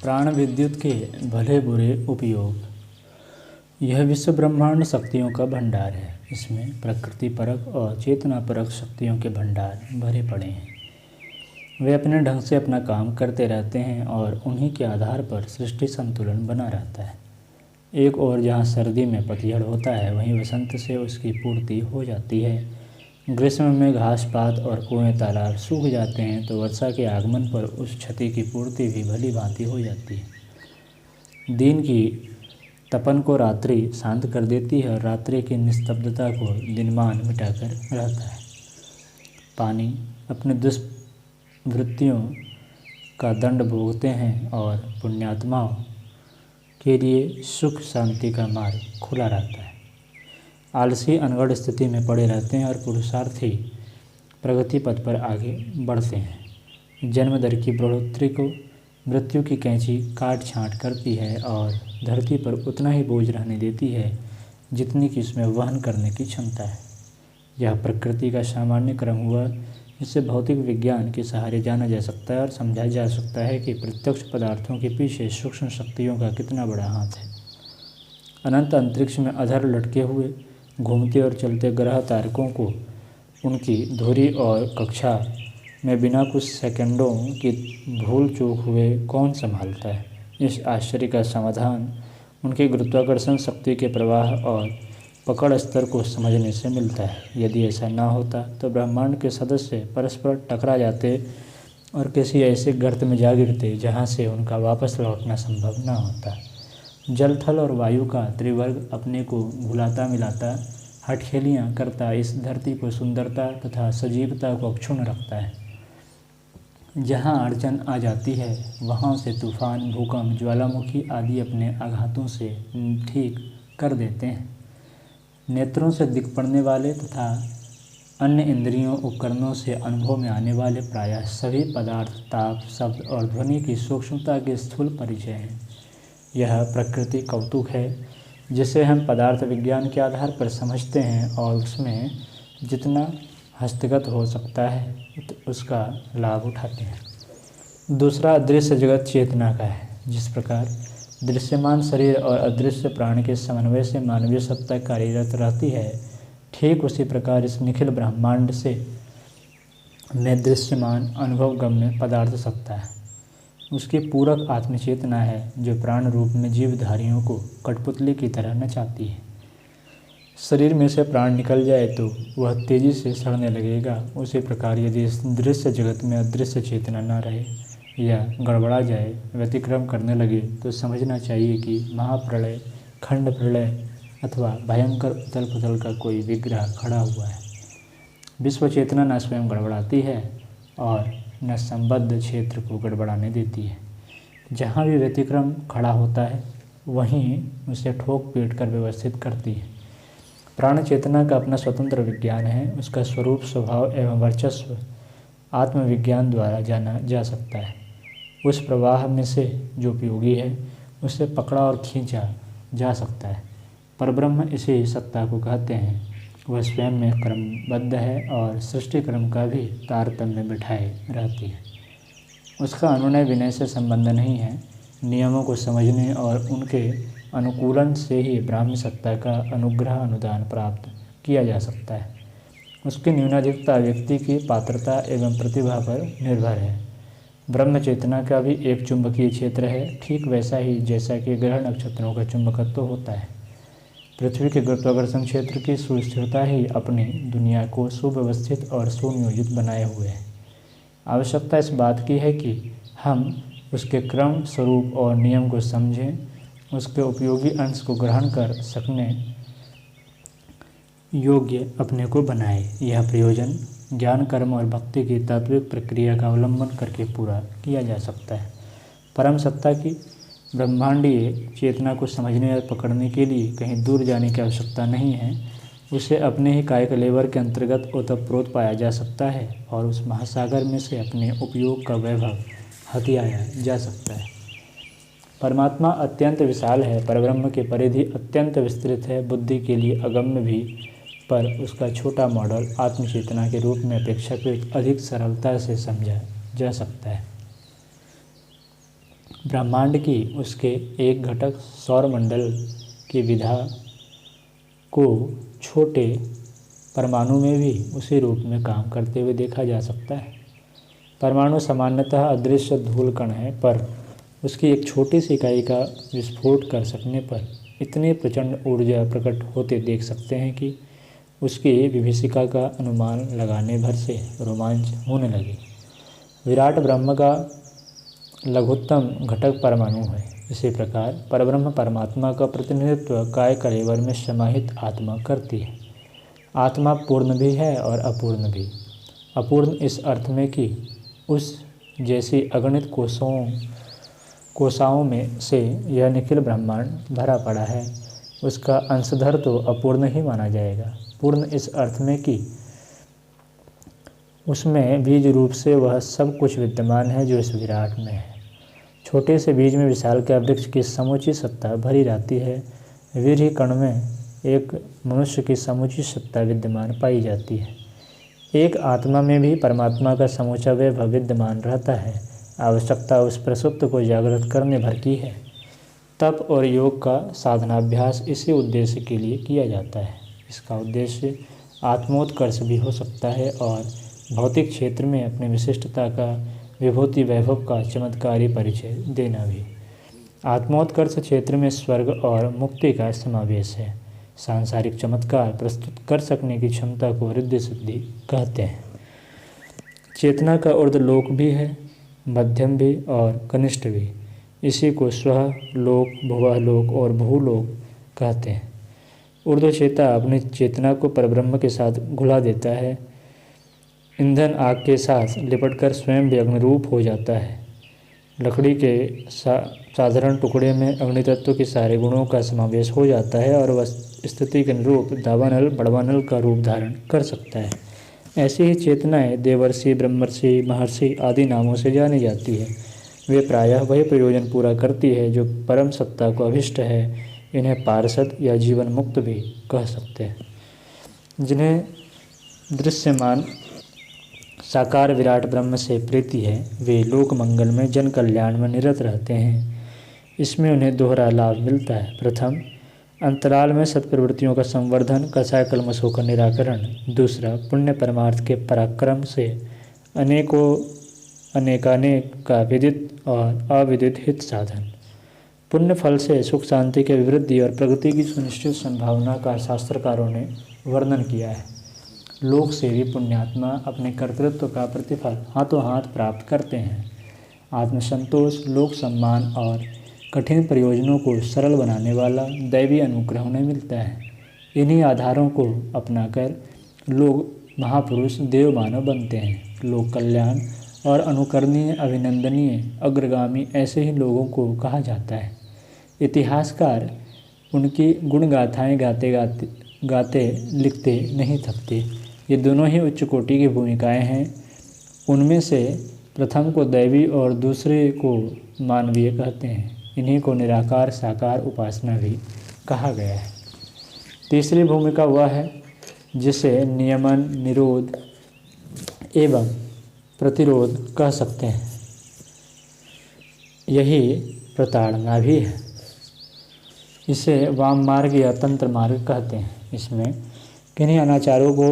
प्राण विद्युत के भले बुरे उपयोग। यह विश्व ब्रह्मांड शक्तियों का भंडार है। इसमें प्रकृति परक और चेतना परक शक्तियों के भंडार भरे पड़े हैं। वे अपने ढंग से अपना काम करते रहते हैं और उन्हीं के आधार पर सृष्टि संतुलन बना रहता है। एक ओर जहाँ सर्दी में पतझड़ होता है, वहीं वसंत से उसकी पूर्ति हो जाती है। ग्रीष्म में घास पात और कुएं तालाब सूख जाते हैं तो वर्षा के आगमन पर उस क्षति की पूर्ति भी भली भांति हो जाती है। दिन की तपन को रात्रि शांत कर देती है और रात्रि की निस्तब्धता को दिनमान मिटाकर रहता है। पानी अपने दुष्वृत्तियों का दंड भोगते हैं और पुण्यात्माओं के लिए सुख शांति का मार्ग खुला रहता है। आलसी अनगढ़ स्थिति में पड़े रहते हैं और पुरुषार्थी प्रगति पथ पर आगे बढ़ते हैं। जन्म दर की बढ़ोतरी को मृत्यु की कैंची काट छाँट करती है और धरती पर उतना ही बोझ रहने देती है जितनी कि उसमें वहन करने की क्षमता है। यह प्रकृति का सामान्य क्रम हुआ, जिससे भौतिक विज्ञान के सहारे जाना जा सकता है और समझा जा सकता है कि प्रत्यक्ष पदार्थों के पीछे सूक्ष्म शक्तियों का कितना बड़ा हाथ है। अनंत अंतरिक्ष में अधर लटके हुए घूमते और चलते ग्रह तारकों को उनकी धुरी और कक्षा में बिना कुछ सेकंडों की भूल चूक हुए कौन संभालता है? इस आश्चर्य का समाधान उनके गुरुत्वाकर्षण शक्ति के प्रवाह और पकड़ स्तर को समझने से मिलता है। यदि ऐसा ना होता तो ब्रह्मांड के सदस्य परस्पर टकरा जाते और किसी ऐसे गर्त में जा गिरते जहाँ से उनका वापस लौटना संभव ना होता। जल थल और वायु का त्रिवर्ग अपने को भुलाता मिलाता हठखेलियाँ करता इस धरती को सुंदरता तथा सजीवता को अक्षुण्ण रखता है। जहाँ अड़चन आ जाती है वहाँ से तूफान, भूकंप, ज्वालामुखी आदि अपने आघातों से ठीक कर देते हैं। नेत्रों से दिख पड़ने वाले तथा अन्य इंद्रियों उपकरणों से अनुभव में आने वाले प्रायः सभी पदार्थ ताप, शब्द और ध्वनि की सूक्ष्मता के स्थूल परिचय हैं। यह प्रकृति कौतुक है जिसे हम पदार्थ विज्ञान के आधार पर समझते हैं और उसमें जितना हस्तगत हो सकता है उसका लाभ उठाते हैं। दूसरा अदृश्य जगत चेतना का है। जिस प्रकार दृश्यमान शरीर और अदृश्य प्राण के समन्वय से मानवीय सत्ता कार्यरत रहती है, ठीक उसी प्रकार इस निखिल ब्रह्मांड से में दृश्यमान अनुभवगम्य पदार्थ सत्ता है। उसकी पूरक आत्मचेतना है जो प्राण रूप में जीवधारियों को कठपुतली की तरह नचाती है। शरीर में से प्राण निकल जाए तो वह तेजी से सड़ने लगेगा। उसी प्रकार यदि इस दृश्य जगत में अदृश्य चेतना न रहे या गड़बड़ा जाए, व्यतिक्रम करने लगे, तो समझना चाहिए कि महाप्रलय, खंड प्रलय अथवा भयंकर उथल पुथल का कोई विग्रह खड़ा हुआ है। विश्व चेतना न स्वयं गड़बड़ाती है और न संबद्ध क्षेत्र को गड़बड़ाने देती है। जहाँ भी व्यतिक्रम खड़ा होता है वहीं उसे ठोक पीट कर व्यवस्थित करती है। प्राण चेतना का अपना स्वतंत्र विज्ञान है। उसका स्वरूप, स्वभाव एवं वर्चस्व आत्मविज्ञान द्वारा जाना जा सकता है। उस प्रवाह में से जो उपयोगी है उसे पकड़ा और खींचा जा सकता है। परब्रह्म इसी सत्ता को कहते हैं। वह स्वयं में क्रमबद्ध है और सृष्टि क्रम का भी तारतम्य बिठाए रहती है। उसका अनुनय विनय से संबंध नहीं है। नियमों को समझने और उनके अनुकूलन से ही ब्राह्मी सत्ता का अनुग्रह अनुदान प्राप्त किया जा सकता है। उसकी न्यूनाधिकता व्यक्ति की पात्रता एवं प्रतिभा पर निर्भर है। ब्रह्म चेतना का भी एक चुंबकीय क्षेत्र है, ठीक वैसा ही जैसा कि ग्रह नक्षत्रों का चुंबकत्व होता है। पृथ्वी के गुरुत्वाकर्षण क्षेत्र की सुस्थिरता ही अपनी दुनिया को सुव्यवस्थित और सुनियोजित बनाए हुए है। आवश्यकता इस बात की है कि हम उसके क्रम, स्वरूप और नियम को समझें, उसके उपयोगी अंश को ग्रहण कर सकने योग्य अपने को बनाए। यह प्रयोजन ज्ञान, कर्म और भक्ति की तात्विक प्रक्रिया का अवलंबन करके पूरा किया जा सकता है। परम सत्ता की ब्रह्मांडीय चेतना को समझने और पकड़ने के लिए कहीं दूर जाने की आवश्यकता नहीं है। उसे अपने ही काय कलेवर के अंतर्गत ओतप्रोत पाया जा सकता है और उस महासागर में से अपने उपयोग का वैभव हथियाया जा सकता है। परमात्मा अत्यंत विशाल है। परब्रह्म की परिधि अत्यंत विस्तृत है, बुद्धि के लिए अगम्य भी, पर उसका छोटा मॉडल आत्मचेतना के रूप में अपेक्षाकृत अधिक सरलता से समझा जा सकता है। ब्रह्मांड की उसके एक घटक सौरमंडल की विधा को छोटे परमाणु में भी उसी रूप में काम करते हुए देखा जा सकता है। परमाणु सामान्यतः अदृश्य धूल कण है, पर उसकी एक छोटी सी इकाई का विस्फोट कर सकने पर इतनी प्रचंड ऊर्जा प्रकट होते देख सकते हैं कि उसकी विभीषिका का अनुमान लगाने भर से रोमांच होने लगे। विराट ब्रह्म का लघुत्तम घटक परमाणु है। इसी प्रकार परब्रह्म परमात्मा का प्रतिनिधित्व काय कलेवर में समाहित आत्मा करती है। आत्मा पूर्ण भी है और अपूर्ण भी। अपूर्ण इस अर्थ में कि उस जैसी अगणित कोशाओं में से यह निखिल ब्रह्मांड भरा पड़ा है, उसका अंशधर तो अपूर्ण ही माना जाएगा। पूर्ण इस अर्थ में कि उसमें बीज रूप से वह सब कुछ विद्यमान है जो इस विराट में है। छोटे से बीज में विशालकाय वृक्ष की समूची सत्ता भरी रहती है। वीर्य कण में एक मनुष्य की समूची सत्ता विद्यमान पाई जाती है। एक आत्मा में भी परमात्मा का समूचा वैभव विद्यमान रहता है। आवश्यकता उस प्रसुप्त को जागृत करने भर की है। तप और योग का साधनाभ्यास इसी उद्देश्य के लिए किया जाता है। इसका उद्देश्य आत्मोत्कर्ष भी हो सकता है और भौतिक क्षेत्र में अपनी विशिष्टता का, विभूति वैभव का चमत्कारी परिचय देना भी। आत्मोत्कर्ष क्षेत्र में स्वर्ग और मुक्ति का समावेश है। सांसारिक चमत्कार प्रस्तुत कर सकने की क्षमता को रिद्धि सिद्धि कहते हैं। चेतना का ऊर्ध्वलोक भी है, मध्यम भी और कनिष्ठ भी। इसी को स्वह लोक, भुवः लोक और भूलोक कहते हैं। ऊर्ध्वचेता अपनी चेतना को परब्रह्म के साथ घुला देता है। ईंधन आग के साथ लिपटकर स्वयं भी अग्निरूप हो जाता है। लकड़ी के साधारण टुकड़े में अग्नि तत्व के सारे गुणों का समावेश हो जाता है और वह स्थिति के अनुरूप दावानल बड़वानल का रूप धारण कर सकता है। ऐसी ही चेतनाएं देवर्षि, ब्रह्मर्षि, महर्षि आदि नामों से जानी जाती है। वे प्रायः वही प्रयोजन पूरा करती है जो परम सत्ता को अभिष्ट है। इन्हें पार्षद या जीवन मुक्त भी कह सकते हैं। जिन्हें दृश्यमान साकार विराट ब्रह्म से प्रीति है, वे लोक मंगल में जन कल्याण में निरत रहते हैं। इसमें उन्हें दोहरा लाभ मिलता है। प्रथम, अंतराल में सत्प्रवृत्तियों का संवर्धन, कषाय कल्मशों का निराकरण। दूसरा, पुण्य परमार्थ के पराक्रम से अनेकानेक का विदित और अविदित हित साधन। पुण्य फल से सुख शांति के वृद्धि और प्रगति की सुनिश्चित संभावना का शास्त्रकारों ने वर्णन किया है। लोक सेवी पुण्यात्मा अपने कर्तृत्व का प्रतिफल हाथों हाथ प्राप्त करते हैं। आत्मसंतोष, लोक सम्मान और कठिन प्रयोजनों को सरल बनाने वाला दैवी अनुग्रह उन्हें मिलता है। इन्हीं आधारों को अपनाकर लोग महापुरुष देव मानव बनते हैं। लोक कल्याण और अनुकरणीय, अभिनंदनीय, अग्रगामी ऐसे ही लोगों को कहा जाता है। इतिहासकार उनकी गुणगाथाएँ गाते लिखते नहीं थकते। ये दोनों ही उच्च कोटि की भूमिकाएं हैं। उनमें से प्रथम को दैवी और दूसरे को मानवीय कहते हैं। इन्हीं को निराकार साकार उपासना भी कहा गया है। तीसरी भूमिका वह है जिसे नियमन, निरोध एवं प्रतिरोध कह सकते हैं। यही प्रताड़ना भी है। इसे वाम मार्ग या तंत्र मार्ग कहते हैं। इसमें किन्हीं अनाचारों को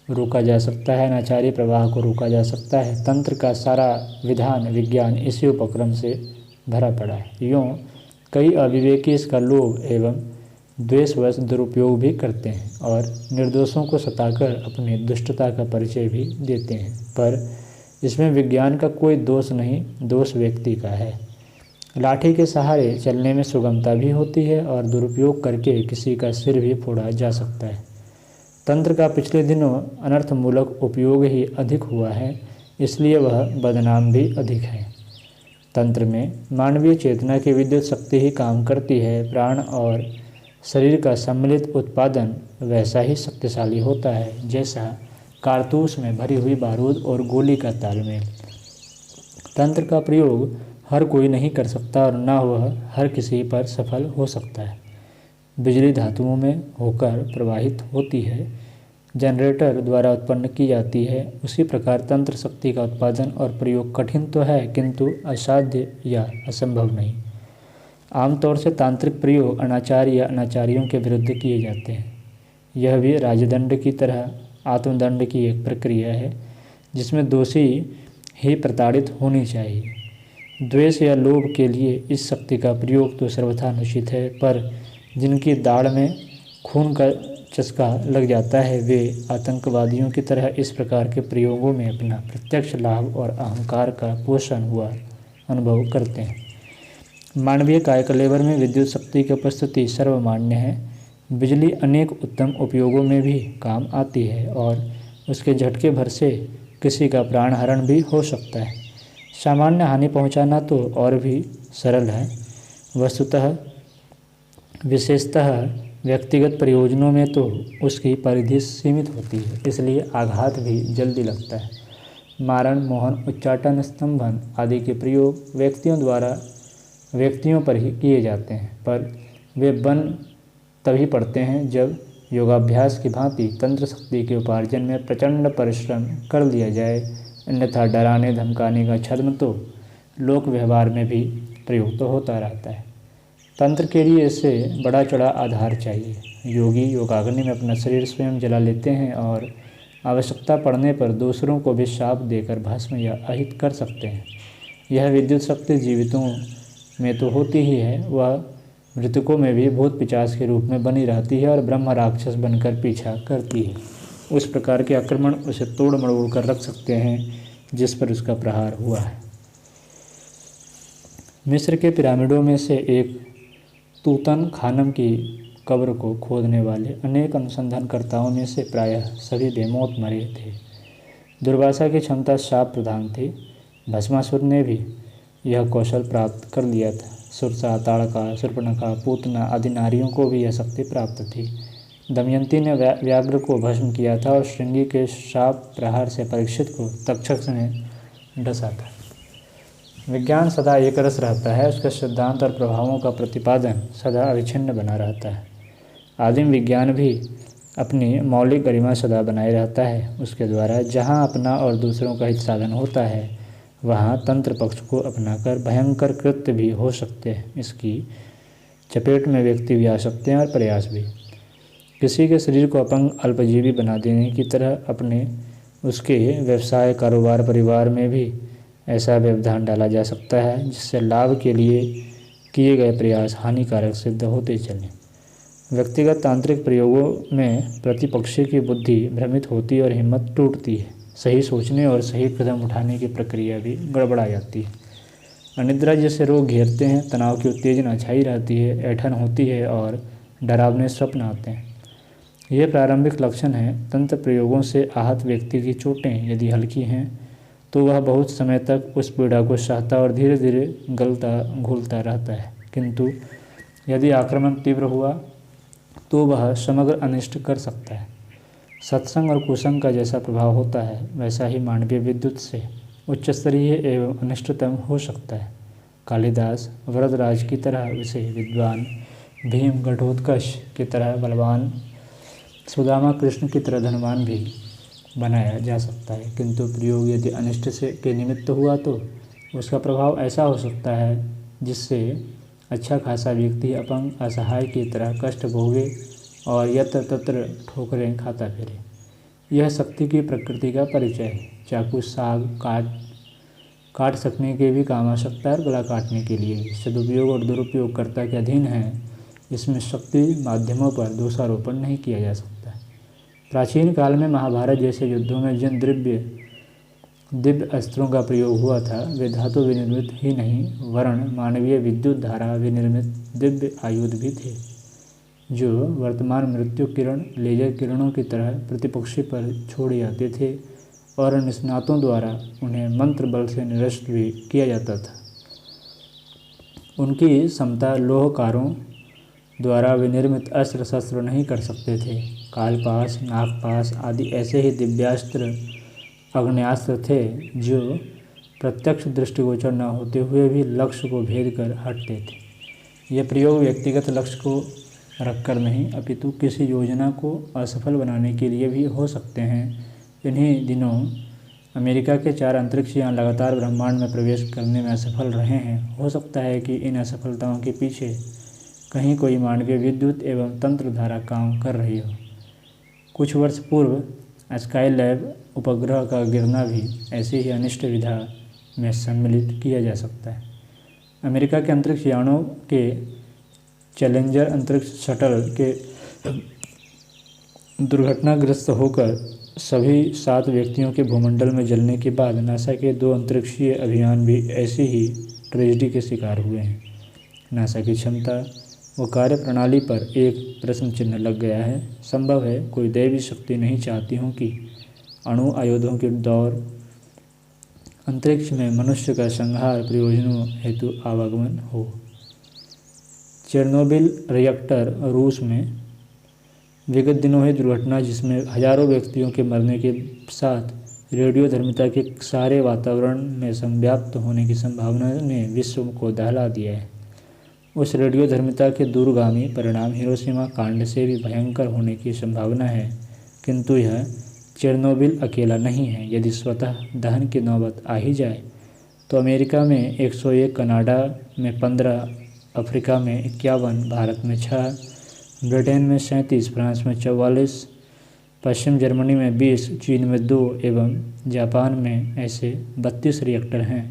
रोका जा सकता है, अनाचारी प्रवाह को रोका जा सकता है। तंत्र का सारा विधान विज्ञान इसी उपक्रम से भरा पड़ा है। यूँ कई अविवेकी इसका लोभ एवं द्वेषवश दुरुपयोग भी करते हैं और निर्दोषों को सताकर अपनी दुष्टता का परिचय भी देते हैं। पर इसमें विज्ञान का कोई दोष नहीं, दोष व्यक्ति का है। लाठी के सहारे चलने में सुगमता भी होती है और दुरुपयोग करके किसी का सिर भी फोड़ा जा सकता है। तंत्र का पिछले दिनों अनर्थमूलक उपयोग ही अधिक हुआ है, इसलिए वह बदनाम भी अधिक है। तंत्र में मानवीय चेतना की विद्युत शक्ति ही काम करती है। प्राण और शरीर का सम्मिलित उत्पादन वैसा ही शक्तिशाली होता है जैसा कारतूस में भरी हुई बारूद और गोली का तालमेल। तंत्र का प्रयोग हर कोई नहीं कर सकता और न वह हर किसी पर सफल हो सकता है। बिजली धातुओं में होकर प्रवाहित होती है। जनरेटर द्वारा उत्पन्न की जाती है, उसी प्रकार तंत्र शक्ति का उत्पादन और प्रयोग कठिन तो है किंतु असाध्य या असंभव नहीं। आमतौर से तांत्रिक प्रयोग अनाचार या अनाचारियों के विरुद्ध किए जाते हैं। यह भी राजदंड की तरह आत्मदंड की एक प्रक्रिया है जिसमें दोषी ही प्रताड़ित होनी चाहिए। द्वेष या लोभ के लिए इस शक्ति का प्रयोग तो सर्वथा अनुचित है, पर जिनकी दाढ़ में खून का चस्का लग जाता है वे आतंकवादियों की तरह इस प्रकार के प्रयोगों में अपना प्रत्यक्ष लाभ और अहंकार का पोषण हुआ अनुभव करते हैं। मानवीय कायकलेवर में विद्युत शक्ति की उपस्थिति सर्वमान्य है। बिजली अनेक उत्तम उपयोगों में भी काम आती है और उसके झटके भर से किसी का प्राण हरण भी हो सकता है। सामान्य हानि पहुंचाना तो और भी सरल है। वस्तुतः विशेषतः व्यक्तिगत प्रयोजनों में तो उसकी परिधि सीमित होती है, इसलिए आघात भी जल्दी लगता है। मारण, मोहन, उच्चाटन, स्तंभन आदि के प्रयोग व्यक्तियों पर ही किए जाते हैं, पर वे बन तभी पड़ते हैं जब योगाभ्यास की भांति तंत्र शक्ति के उपार्जन में प्रचंड परिश्रम कर लिया जाए, अन्यथा डराने धमकाने का छद्म तो लोक व्यवहार में भी प्रयुक्त होता रहता है। तंत्र के लिए इससे बड़ा चढ़ा आधार चाहिए। योगी योगाग्नि में अपना शरीर स्वयं जला लेते हैं और आवश्यकता पड़ने पर दूसरों को भी शाप देकर भस्म या अहित कर सकते हैं। यह विद्युत शक्ति जीवितों में तो होती ही है, वह मृतकों में भी भूत पिशाच के रूप में बनी रहती है और ब्रह्म राक्षस बनकर पीछा करती है। उस प्रकार के आक्रमण उसे तोड़ मरोड़ कर रख सकते हैं जिस पर उसका प्रहार हुआ है। मिस्र के पिरामिडों में से एक तूतनखानम की कब्र को खोदने वाले अनेक अनुसंधानकर्ताओं में से प्रायः सभी बेमौत मरे थे। दुर्वासा की क्षमता शाप प्रधान थी। भस्मासुर ने भी यह कौशल प्राप्त कर लिया था। सुरसा, ताड़का, शूर्पणखा, पूतना आदि नारियों को भी यह शक्ति प्राप्त थी। दमयंती ने व्याघ्र को भस्म किया था और श्रृंगी के शाप प्रहार से परीक्षित को तक्षक ने डसा था। विज्ञान सदा एक रस रहता है, उसके सिद्धांत और प्रभावों का प्रतिपादन सदा अविच्छिन्न बना रहता है। आदिम विज्ञान भी अपनी मौलिक गरिमा सदा बनाए रहता है। उसके द्वारा जहाँ अपना और दूसरों का हित साधन होता है वहाँ तंत्र पक्ष को अपनाकर भयंकर कृत्य भी हो सकते हैं। इसकी चपेट में व्यक्ति भी आ सकते हैं और प्रयास भी। किसी के शरीर को अपंग अल्पजीवी बना देने की तरह उसके व्यवसाय, कारोबार, परिवार में भी ऐसा व्यवधान डाला जा सकता है जिससे लाभ के लिए किए गए प्रयास हानिकारक सिद्ध होते चलें। व्यक्तिगत तांत्रिक प्रयोगों में प्रतिपक्षी की बुद्धि भ्रमित होती और हिम्मत टूटती है। सही सोचने और सही कदम उठाने की प्रक्रिया भी गड़बड़ा जाती है। अनिद्रा जैसे रोग घेरते हैं, तनाव की उत्तेजना छाई रहती है, ऐंठन होती है और डरावने स्वप्न आते हैं। ये प्रारंभिक लक्षण हैं। तंत्र प्रयोगों से आहत व्यक्ति की चोटें यदि हल्की हैं तो वह बहुत समय तक उस पीड़ा को सहता और धीरे धीरे गलता घुलता रहता है, किंतु यदि आक्रमण तीव्र हुआ तो वह समग्र अनिष्ट कर सकता है। सत्संग और कुसंग का जैसा प्रभाव होता है वैसा ही मानवीय विद्युत से उच्च स्तरीय एवं अनिष्टतम हो सकता है। कालिदास वरदराज की तरह उसे विद्वान, भीम घटोत्कच की तरह बलवान, सुदामा कृष्ण की तरह धनवान भी बनाया जा सकता है, किंतु प्रयोग यदि अनिष्ट से के निमित्त हुआ तो उसका प्रभाव ऐसा हो सकता है जिससे अच्छा खासा व्यक्ति अपंग असहाय की तरह कष्ट भोगे और यत्र तत्र ठोकरें खाता फिरे। यह शक्ति की प्रकृति का परिचय है। चाकू साग काट सकने के भी काम आ सकता है और गला काटने के लिए भी। सदुपयोग और दुरुपयोगकर्ता के अधीन है। इसमें शक्ति माध्यमों पर दोषारोपण नहीं किया जा सकता। प्राचीन काल में महाभारत जैसे युद्धों में जिन दिव्य अस्त्रों का प्रयोग हुआ था वे धातु विनिर्मित ही नहीं वरन मानवीय विद्युत धारा विनिर्मित दिव्य आयुध भी थे, जो वर्तमान मृत्यु किरण, लेजर किरणों की तरह प्रतिपक्षी पर छोड़े जाते थे और निष्णातों द्वारा उन्हें मंत्र बल से निरस्त भी किया जाता था। उनकी क्षमता लोहकारों द्वारा विनिर्मित अस्त्र शस्त्र नहीं कर सकते थे। कालपाश, नागपाश आदि ऐसे ही दिव्यास्त्र आग्नेयास्त्र थे जो प्रत्यक्ष दृष्टिगोचर न होते हुए भी लक्ष्य को भेद कर हटते थे। ये प्रयोग व्यक्तिगत लक्ष्य को रखकर नहीं अपितु किसी योजना को असफल बनाने के लिए भी हो सकते हैं। इन्हीं दिनों अमेरिका के 4 अंतरिक्षयान लगातार ब्रह्मांड में प्रवेश करने में असफल रहे हैं। हो सकता है कि इन असफलताओं के पीछे कहीं कोई मानवीय विद्युत एवं तंत्र धारा काम कर रही हो। कुछ वर्ष पूर्व स्काईलैब उपग्रह का गिरना भी ऐसी ही अनिष्ट विधा में सम्मिलित किया जा सकता है। अमेरिका के अंतरिक्षयानों के चैलेंजर अंतरिक्ष शटल के दुर्घटनाग्रस्त होकर सभी 7 व्यक्तियों के भूमंडल में जलने के बाद नासा के 2 अंतरिक्षीय अभियान भी ऐसी ही ट्रेजेडी के शिकार हुए हैं। नासा की क्षमता व कार्यप्रणाली पर एक प्रश्न चिन्ह लग गया है। संभव है कोई दैवी शक्ति नहीं चाहती हो कि अणु आयुधों के दौर अंतरिक्ष में मनुष्य का संहार प्रयोजनों हेतु आवागमन हो। चेरनोबिल रिएक्टर रूस में विगत दिनों हुई दुर्घटना, जिसमें हजारों व्यक्तियों के मरने के साथ रेडियोधर्मिता के सारे वातावरण में संव्याप्त होने की संभावना ने विश्व को दहला दिया है। उस रेडियोधर्मिता के दूरगामी परिणाम हिरोशिमा कांड से भी भयंकर होने की संभावना है। किंतु यह चेरनोबिल अकेला नहीं है। यदि स्वतः दहन की नौबत आ ही जाए तो अमेरिका में 101, कनाडा में 15, अफ्रीका में 51, भारत में 6, ब्रिटेन में 37, फ्रांस में 44, पश्चिम जर्मनी में 20, चीन में 2 एवं जापान में ऐसे 32 रिएक्टर हैं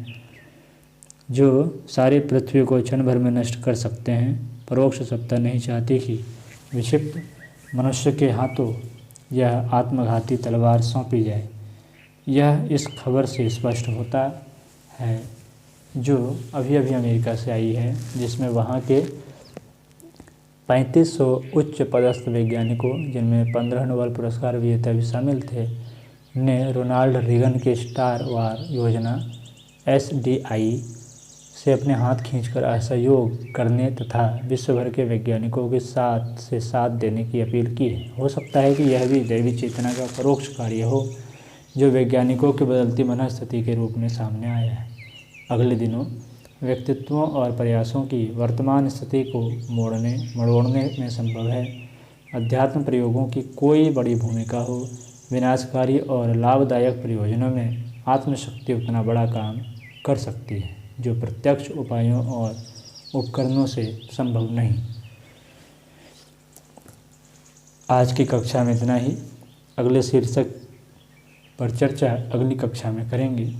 जो सारी पृथ्वी को क्षण भर में नष्ट कर सकते हैं। परोक्ष सत्ता नहीं चाहती कि विक्षिप्त मनुष्य के हाथों यह आत्मघाती तलवार सौंपी जाए। यह इस खबर से स्पष्ट होता है जो अभी अभी अमेरिका से आई है, जिसमें वहाँ के 3500 उच्च पदस्थ वैज्ञानिकों, जिनमें 15 नोबेल पुरस्कार विजेता भी शामिल थे, ने रोनाल्ड रीगन के स्टार वार योजना SDI से अपने हाथ खींचकर असहयोग करने तथा विश्व भर के वैज्ञानिकों के साथ से साथ देने की अपील की है। हो सकता है कि यह भी दैवी चेतना का परोक्ष कार्य हो जो वैज्ञानिकों की बदलती मनस्थिति के रूप में सामने आया है। अगले दिनों व्यक्तित्वों और प्रयासों की वर्तमान स्थिति को मड़ोड़ने में संभव है। अध्यात्म प्रयोगों की कोई बड़ी भूमिका हो, विनाशकारी और लाभदायक प्रयोजनों में आत्मशक्ति उतना बड़ा काम कर सकती है जो प्रत्यक्ष उपायों और उपकरणों से संभव नहीं। आज की कक्षा में इतना ही। अगले शीर्षक पर चर्चा अगली कक्षा में करेंगे।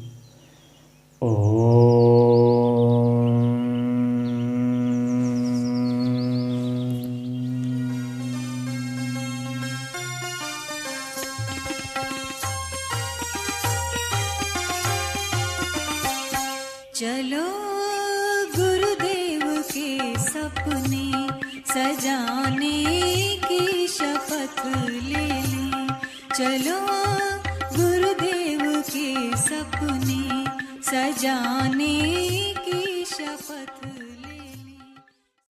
चलो गुरुदेव के सपने सजाने की शपथ ले लें। चलो गुरुदेव के सपने सजाने की